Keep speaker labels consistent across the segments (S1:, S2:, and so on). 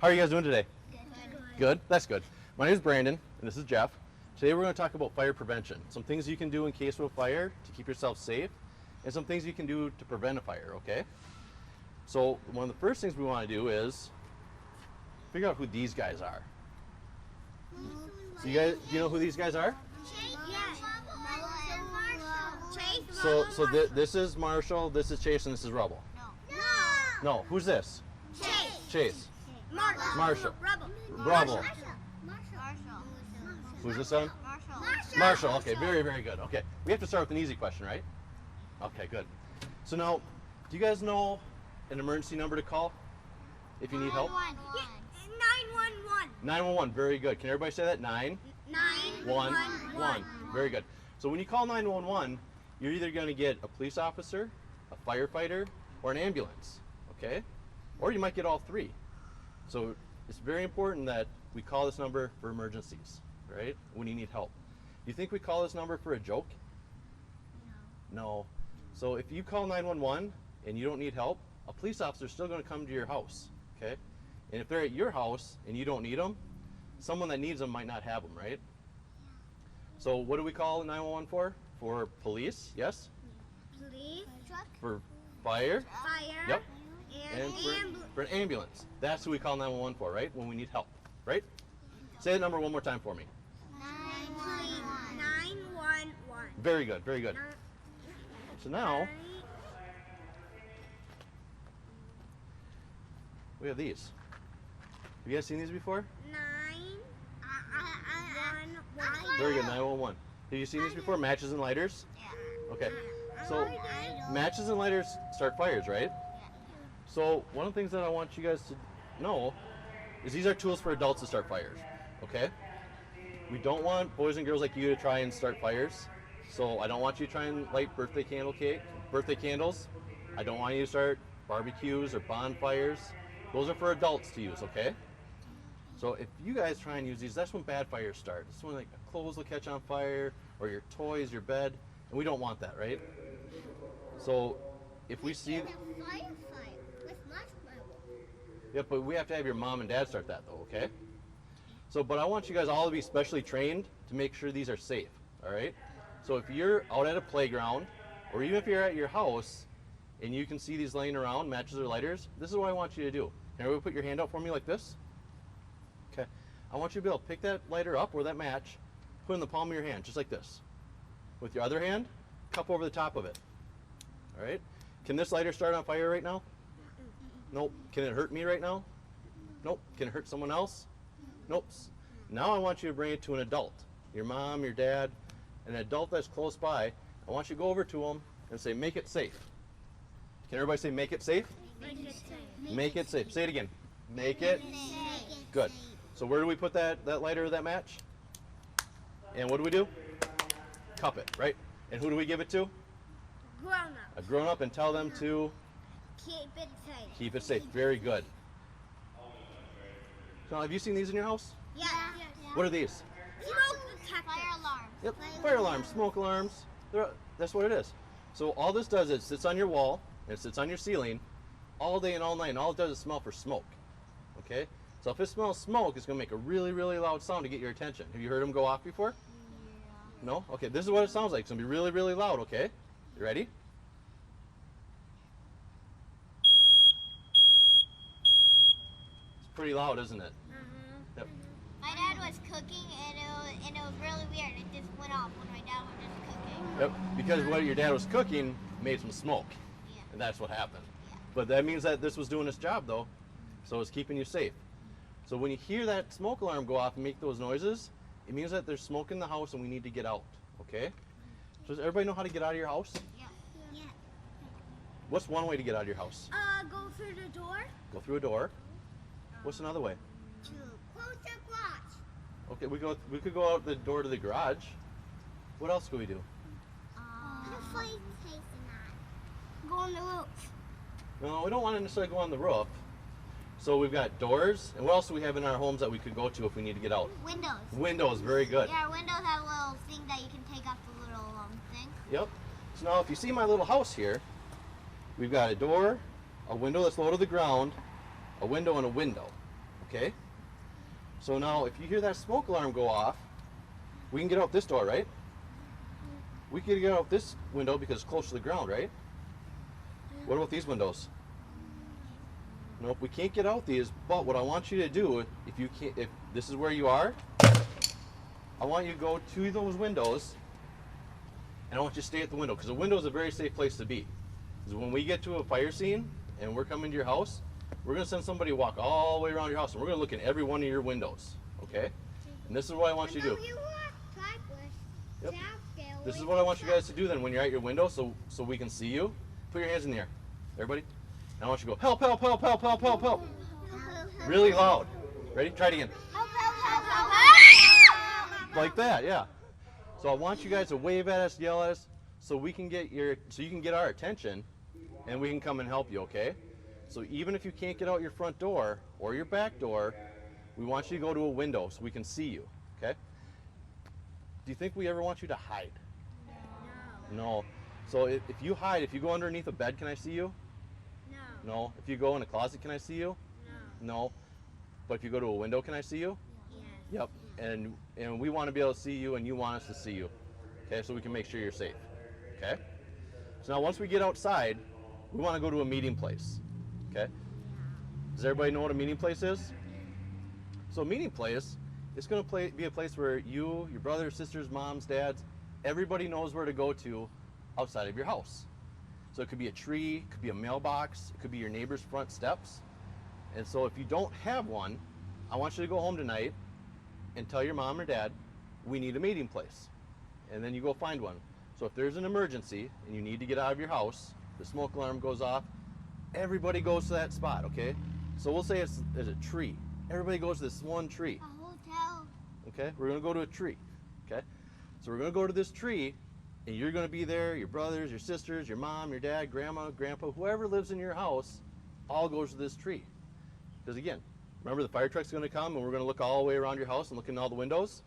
S1: How are you guys doing today?
S2: Good.
S1: Good? That's good. My name is Brandon, and this is Jeff. Today we're going to talk about fire prevention. Some things you can do in case of a fire to keep yourself safe, and some things you can do to prevent a fire, okay? So one of the first things we want to do is figure out who these guys are. So do you know who these guys are? So this is Marshall, this is Chase, and this is Rubble. No, who's this? Chase. Marshall. Rubble. Who's this son? Marshall. Okay, very, very good. Okay, we have to start with an easy question, right? Okay, good. So now, do you guys know an emergency number to call if you need help?
S2: 911.
S1: 911, very good. Can everybody say that? 911. Very good. So when you call 911, you're either going to get a police officer, a firefighter, or an ambulance, okay? Or you might get all three. So it's very important that we call this number for emergencies, right? When you need help. Do you think we call this number for a joke? No. So if you call 911 and you don't need help, a police officer is still going to come to your house, okay? And if they're at your house and you don't need them, someone that needs them might not have them, right? So what do we call 911 for? For police, yes?
S2: Police.
S1: For fire?
S2: Fire.
S1: Yep.
S2: And
S1: for an ambulance. That's who we call 911 for, right? When we need help, right? Say the number one more time for me.
S2: 911.
S1: Very good, very good. So now, we have these. Have you guys seen these before?
S2: 911.
S1: Very good, 911. Have you seen these before? Matches and lighters?
S2: Yeah.
S1: Okay. So, matches and lighters start fires, right? So, one of the things that I want you guys to know is these are tools for adults to start fires, okay? We don't want boys and girls like you to try and start fires. So, I don't want you to try and light birthday candles. I don't want you to start barbecues or bonfires. Those are for adults to use, okay? So if you guys try and use these, that's when bad fires start. It's when like clothes will catch on fire, or your toys, your bed, and we don't want that, right? So if we see... Yep, but we have to have your mom and dad start that though, okay? So, but I want you guys all to be specially trained to make sure these are safe, all right? So if you're out at a playground, or even if you're at your house, and you can see these laying around, matches or lighters, this is what I want you to do. Can everybody put your hand out for me like this? Okay. I want you to be able to pick that lighter up or that match, put it in the palm of your hand, just like this. With your other hand, cup over the top of it. All right? Can this lighter start on fire right now? Nope. Can it hurt me right now? Nope. Can it hurt someone else? Nope. Now I want you to bring it to an adult. Your mom, your dad, an adult that's close by. I want you to go over to them and say, make it safe. Can everybody say, make it safe?
S2: Make it safe.
S1: Make it safe. Say it again. Make it good. So where do we put that lighter or that match? And what do we do? Cup it, right? And who do we give it to?
S2: Grown up.
S1: A grown-up, and tell them to
S2: Keep it safe.
S1: keep it safe. Very good. So have you seen these in your house?
S2: Yeah.
S1: What are these?
S2: Smoke detectors. Fire alarm.
S1: Yep, fire alarms, smoke alarms. That's what it is. So all this does is it sits on your wall, and it sits on your ceiling all day and all night, and all it does is smell for smoke. Okay? So if it smells smoke, it's going to make a really, really loud sound to get your attention. Have you heard them go off before? Yeah. No? Okay, this is what it sounds like. It's going to be really, really loud, okay? You ready? It's pretty loud, isn't it? Yep.
S3: My dad was cooking and it was really weird. It just went off when my dad was just cooking.
S1: Yep, because what your dad was cooking made some smoke.
S3: Yeah.
S1: And that's what happened.
S3: Yeah.
S1: But that means that this was doing its job though. So it's keeping you safe. So when you hear that smoke alarm go off and make those noises, it means that there's smoke in the house and we need to get out, okay? So does everybody know how to get out of your house?
S3: Yeah.
S1: What's one way to get out of your house?
S2: Go through the door.
S1: Go through a door. What's another way?
S2: To close the garage.
S1: Okay, we could go out the door to the garage. What else could we do?
S2: The fire station on. Go on the roof.
S1: No, we don't want to necessarily go on the roof. So we've got doors, and what else do we have in our homes that we could go to if we need to get out?
S3: Windows.
S1: Windows, very good.
S3: Yeah, our windows have a little thing that you can take off the little thing.
S1: Yep. So now if you see my little house here, we've got a door, a window that's low to the ground, a window, and a window. okay? So now if you hear that smoke alarm go off, we can get out this door, right? We can get out this window because it's close to the ground, right? What about these windows? Nope, we can't get out these, but what I want you to do, if this is where you are, I want you to go to those windows, and I want you to stay at the window, because the window is a very safe place to be. Because when we get to a fire scene, and we're coming to your house, we're going to send somebody to walk all the way around your house, and we're going to look in every one of your windows, okay? And this is what I want you to do. Yep. This is what I want you guys to do then when you're at your window, so we can see you. Put your hands in the air, everybody. And I want you to go, help, help, help, help, help, help, help. Really loud. Ready? Try it again. Like that, yeah. So I want you guys to wave at us, yell at us, so you can get our attention, and we can come and help you, okay? So even if you can't get out your front door or your back door, we want you to go to a window so we can see you, okay? Do you think we ever want you to hide? No. So if you hide, if you go underneath a bed, can I see you? No. No. If you go in a closet, can I see you? No. No. But if you go to a window, can I see you? Yes. Yep. And we want to be able to see you, and you want us to see you. Okay, so we can make sure you're safe. Okay? So now once we get outside, we want to go to a meeting place. Okay? Does everybody know what a meeting place is? So a meeting place, it's going to be a place where you, your brothers, sisters, moms, dads, everybody knows where to go to outside of your house. So it could be a tree, it could be a mailbox, it could be your neighbor's front steps. And so if you don't have one, I want you to go home tonight and tell your mom or dad, we need a meeting place. And then you go find one. So if there's an emergency and you need to get out of your house, the smoke alarm goes off, everybody goes to that spot, okay? So we'll say there's a tree. Everybody goes to this one tree.
S2: A hotel.
S1: Okay, we're gonna go to a tree, okay? So we're gonna go to this tree, and you're gonna be there, your brothers, your sisters, your mom, your dad, grandma, grandpa, whoever lives in your house, all goes to this tree. Because again, remember the fire truck's gonna come and we're gonna look all the way around your house and look in all the windows?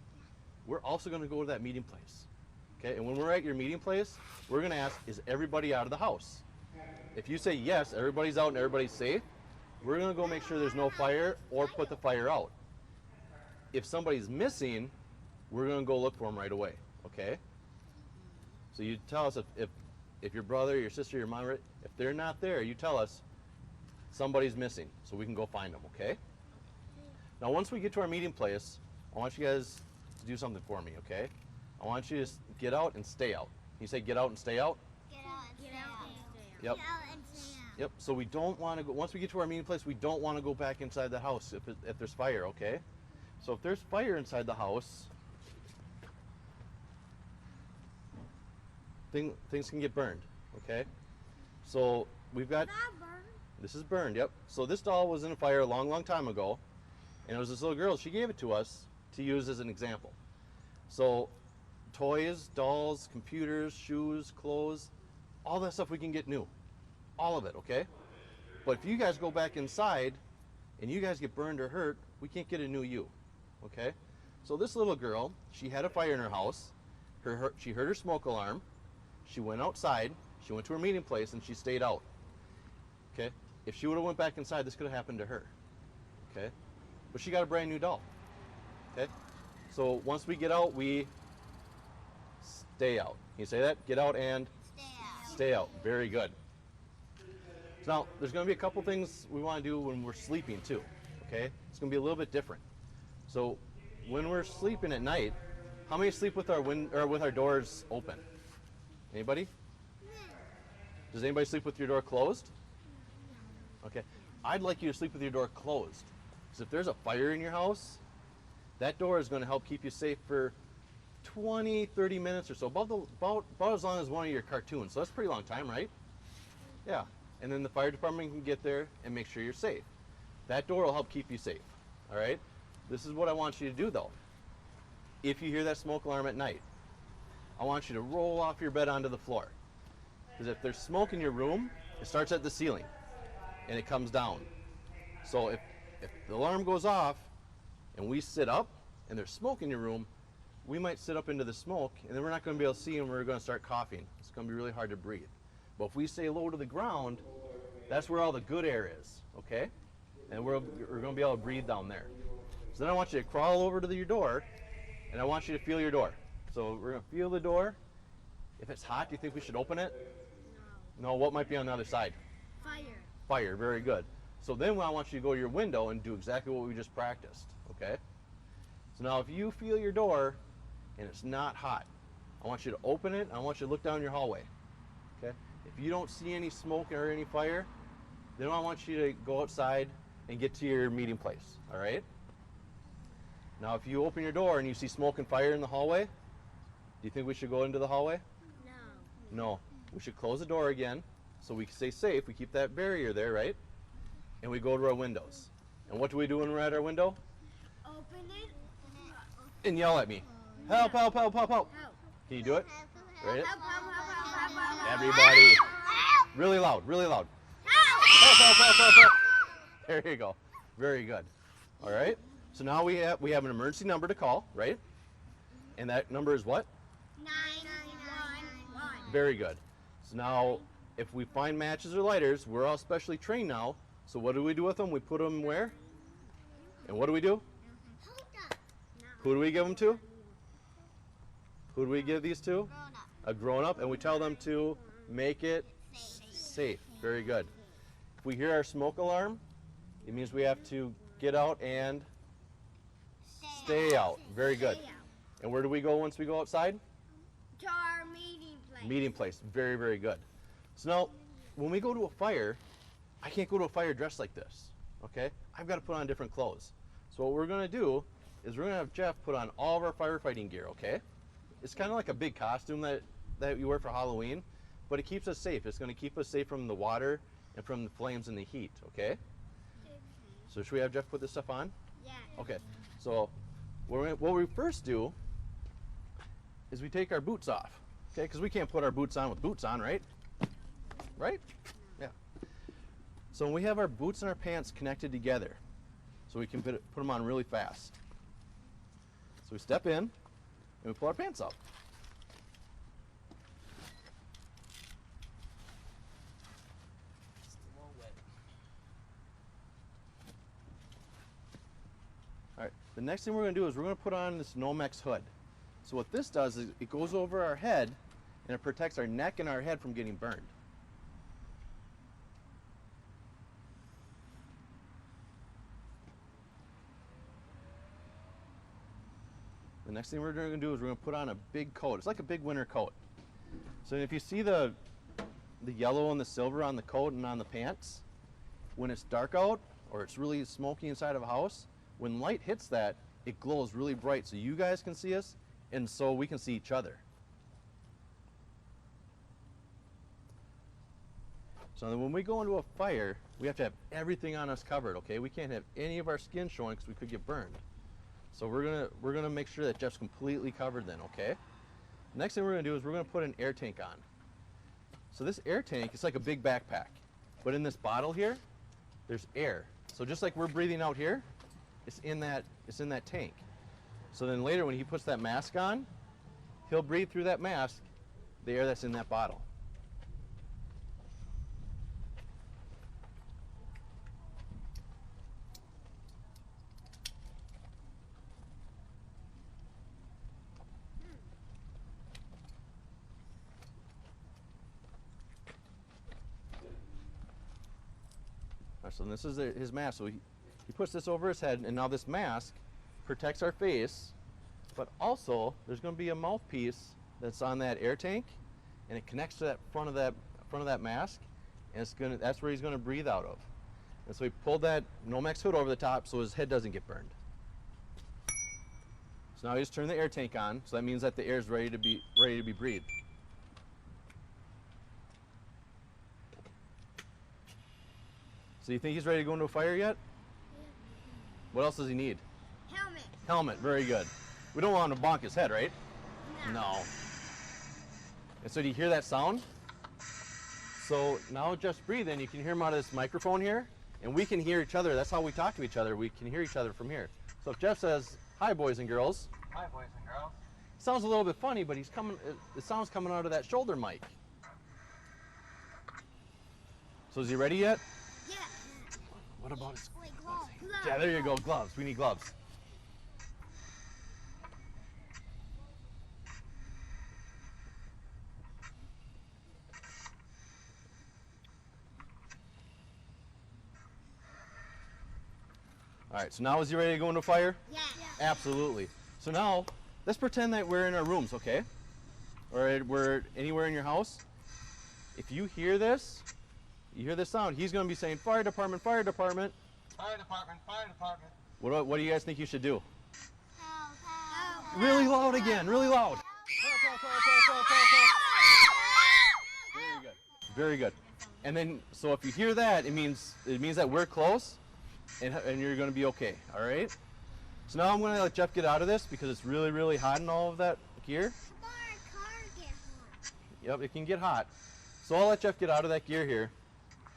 S1: We're also gonna go to that meeting place. Okay, and when we're at your meeting place, we're gonna ask, is everybody out of the house? If you say yes, everybody's out and everybody's safe, we're gonna go make sure there's no fire or put the fire out. If somebody's missing, we're gonna go look for them right away, okay? So you tell us if your brother, your sister, your mom, if they're not there, you tell us somebody's missing so we can go find them, okay? Now once we get to our meeting place, I want you guys to do something for me, okay? I want you to get out and stay out. Can you say get out and stay out?
S3: Get out and stay out.
S1: Yep.
S2: Get out and stay out.
S1: Yep, so we don't want to go, once we get to our meeting place, we don't want to go back inside the house if there's fire, okay? So if there's fire inside the house, things can get burned, okay? So we've got, this is burned, yep. So this doll was in a fire a long, long time ago, and it was this little girl, she gave it to us to use as an example. So toys, dolls, computers, shoes, clothes, all that stuff we can get new. All of it, okay? But if you guys go back inside and you guys get burned or hurt, we can't get a new you, okay? So this little girl, she had a fire in her house. She heard her smoke alarm. She went outside. She went to her meeting place and she stayed out, okay? If she would have went back inside, this could have happened to her, okay? But she got a brand new doll, okay? So once we get out, we stay out. Can you say that? Get out and
S3: Stay out.
S1: stay out. Very good. So now, there's going to be a couple things we want to do when we're sleeping too, okay? It's going to be a little bit different. So when we're sleeping at night, how many sleep with our doors open? Anybody? Does anybody sleep with your door closed? Okay. I'd like you to sleep with your door closed. Because if there's a fire in your house, that door is going to help keep you safe for 20, 30 minutes or so, about as long as one of your cartoons. So that's a pretty long time, right? Yeah. And then the fire department can get there and make sure you're safe. That door will help keep you safe, all right? This is what I want you to do, though. If you hear that smoke alarm at night, I want you to roll off your bed onto the floor. Because if there's smoke in your room, it starts at the ceiling, and it comes down. So if the alarm goes off, and we sit up, and there's smoke in your room, we might sit up into the smoke, and then we're not going to be able to see, and we're going to start coughing. It's going to be really hard to breathe. But if we stay low to the ground, that's where all the good air is, okay? and we're going to be able to breathe down there. So then I want you to crawl over to your door, and I want you to feel your door. So we're going to feel the door. If it's hot, do you think we should open it? No. What might be on the other side?
S2: Fire.
S1: Fire, very good. So then I want you to go to your window and do exactly what we just practiced, okay? So now if you feel your door and it's not hot, I want you to open it, and I want you to look down your hallway, okay? If you don't see any smoke or any fire, then I want you to go outside and get to your meeting place, all right? Now if you open your door and you see smoke and fire in the hallway, do you think we should go into the hallway?
S2: No.
S1: No. We should close the door again so we can stay safe. We keep that barrier there, right? And we go to our windows. And what do we do when we're at our window?
S2: Open it.
S1: And yell at me. Help, help, help, help, help.
S2: Help.
S1: Can you do it? Right?
S2: Help, help, help, help, help, help.
S1: Everybody. Really loud, really loud. Help, help, help, help, help. There you go. Very good. All right. So now we have an emergency number to call, right? And that number is what?
S2: 911.
S1: Very good. So now, if we find matches or lighters, we're all specially trained now. So what do we do with them? We put them where? And what do we do? Who do we give them to? Who do we give these to? A grown-up, and we tell them to make it safe. Very good. If we hear our smoke alarm, it means we have to get out and stay out. Very good. And where do we go once we go outside?
S2: To our meeting place.
S1: Meeting place. Very, very good. So now, when we go to a fire, I can't go to a fire dressed like this, okay? I've got to put on different clothes. So what we're going to do is we're going to have Jeff put on all of our firefighting gear, okay? It's kind of like a big costume that you wear for Halloween, but it keeps us safe. It's going to keep us safe from the water and from the flames and the heat, okay? So should we have Jeff put this stuff on?
S2: Yeah.
S1: Okay. So what we first do is we take our boots off, okay? Because we can't put our boots on with boots on, right? Right? Yeah. So we have our boots and our pants connected together, so we can put them on really fast. So we step in and we pull our pants up. All right. The next thing we're going to do is we're going to put on this Nomex hood. So what this does is it goes over our head and it protects our neck and our head from getting burned. The next thing we're going to do is we're going to put on a big coat. It's like a big winter coat. So if you see the yellow and the silver on the coat and on the pants, when it's dark out or it's really smoky inside of a house, when light hits that, it glows really bright so you guys can see us and so we can see each other. So then when we go into a fire, we have to have everything on us covered, okay? We can't have any of our skin showing because we could get burned. So we're gonna make sure that Jeff's completely covered then, okay? Next thing we're gonna do is we're gonna put an air tank on. So this air tank is like a big backpack, but in this bottle here, there's air. So just like we're breathing out here, it's in that tank. So then later when he puts that mask on, he'll breathe through that mask the air that's in that bottle. So this is his mask. So he puts this over his head, and now this mask protects our face, but also there's going to be a mouthpiece that's on that air tank, and it connects to that front of that mask, and that's where he's going to breathe out of. And so he pulled that Nomex hood over the top so his head doesn't get burned. So now he just turned the air tank on, so that means that the air is ready to be breathed. So you think he's ready to go into a fire yet?
S2: Yeah.
S1: What else does he need?
S2: Helmet.
S1: Helmet, very good. We don't want him to bonk his head, right?
S2: No.
S1: And so do you hear that sound? So now just breathe in. You can hear him out of this microphone here, and we can hear each other. That's how we talk to each other. We can hear each other from here. So if Jeff says, "Hi, boys and girls."
S4: Hi, boys and girls.
S1: It sounds a little bit funny, but the sound's coming out of that shoulder mic. So is he ready yet?
S2: Yeah.
S1: What about his?
S2: Wait, gloves.
S1: Yeah, there you go. Gloves. We need gloves. All right, so now is you ready to go into fire?
S2: Yeah.
S1: Absolutely. So now, let's pretend that we're in our rooms, okay? Or we're anywhere in your house. If you hear this sound, he's going to be saying, fire department, fire department.
S4: Fire department, fire department.
S1: What do you guys think you should do?
S2: Help, help.
S1: Really loud again, really loud. Very good. Very good. And then, so if you hear that, it means that we're close, and you're going to be okay. All right. So now I'm going to let Jeff get out of this because it's really, really hot in all of that gear.
S2: Our car get hot.
S1: Yep, it can get hot. So I'll let Jeff get out of that gear here,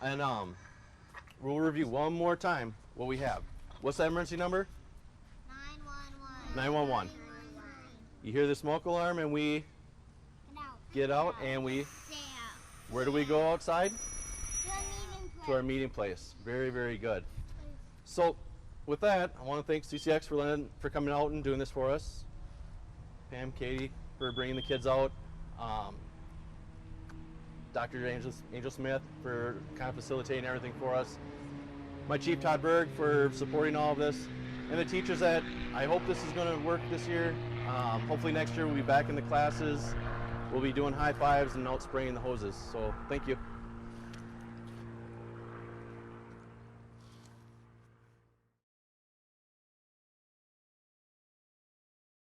S1: and we'll review one more time what we have. What's that emergency number?
S2: 911.
S1: 911. You hear the smoke alarm, and we get out, and we. Where do we go outside? To our meeting place. Very, very good. So, with that, I want to thank CCX for coming out and doing this for us. Pam, Katie, for bringing the kids out. Dr. Angel Smith for kind of facilitating everything for us. My chief, Todd Berg, for supporting all of this. And the teachers that I hope this is going to work this year. Hopefully next year we'll be back in the classes. We'll be doing high fives and out spraying the hoses. So, thank you.